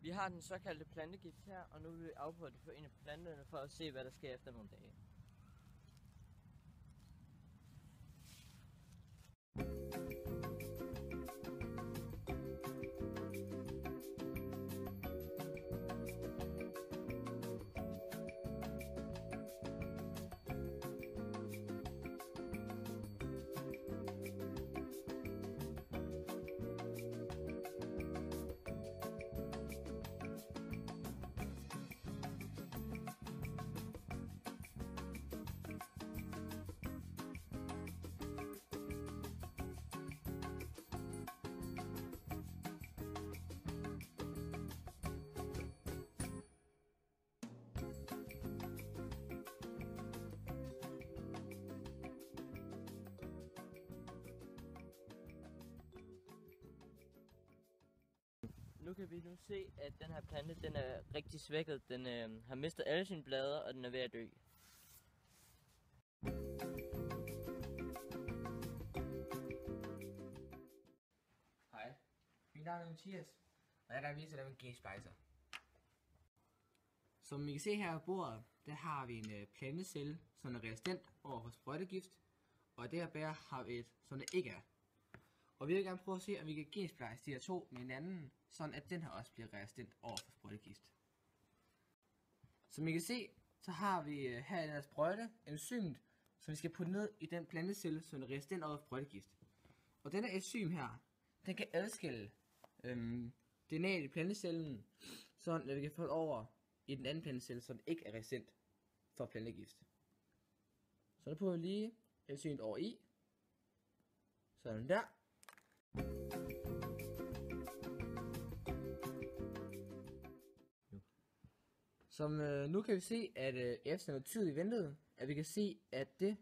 Vi har den såkaldte plantegift her, og nu vil vi afprøve det på en af planterne for at se, hvad der sker efter nogle dage. Nu kan vi se, at den her plante den er rigtig svækket. Den har mistet alle sine blade, og den er ved at dø. Hej, mit navn er Mathias, og jeg er vise dig en G-Splicer. Som I kan se her på bordet, der har vi en plantecelle, som er resistent over for sprøjtegift, og i det her bær har vi et, som det ikke er. Og vi vil gerne prøve at se, om vi kan gensplice de her to med hinanden, sådan at den her også bliver resistent over for sprøjtegift. Som I kan se, så har vi her i den her sprøjte enzymet, som vi skal putte ned i den plantecelle, som er resistent over for sprøjtegift. Og denne enzym her, den kan adskille DNA'et i plantecellen, sådan at vi kan få det over i den anden plantecelle, så den ikke er resistent for plantegift. Så nu putter vi lige enzymet over i. Sådan der. Som nu kan vi se, at efter noget tid i ventet, at vi kan se, at det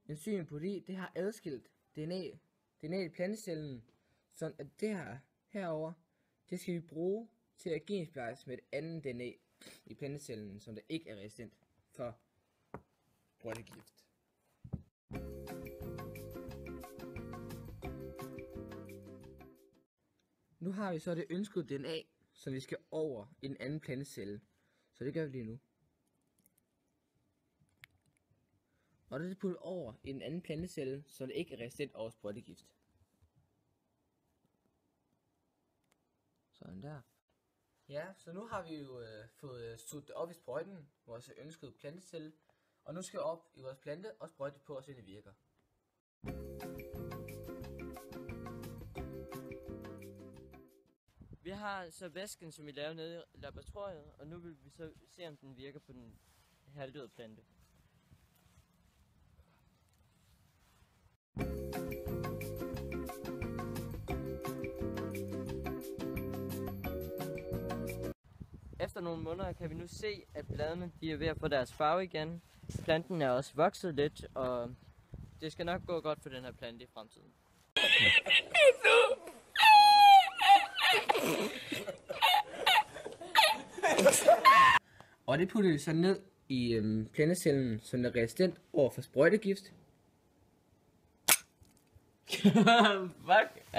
enzym på det har adskilt DNA i plantecellen, sådan at det her herover, det skal vi bruge til at gensplice med et andet DNA i plantecellen, som der ikke er resistent for sprøjtegift. Nu har vi så det ønskede DNA, som vi skal over i den anden plantecelle. Så det gør vi lige nu. Og det er puttet over i den anden plantecelle, så det ikke er resistent over sprøjtegift. Sådan der. Ja, så nu har vi jo fået suttet op i sprøjten, vores ønskede plantecelle. Og nu skal vi op i vores plante og sprøjte på, og se det virker. Vi har så væsken, som vi lavede nede i laboratoriet, og nu vil vi så se, om den virker på den halvdøde plante. Efter nogle måneder kan vi nu se, at bladene de er ved at få deres farve igen. Planten er også vokset lidt, og det skal nok gå godt for den her plante i fremtiden. Og det putter vi så ned i plantecellen, som er resistent over for sprøjtegift. Fuck!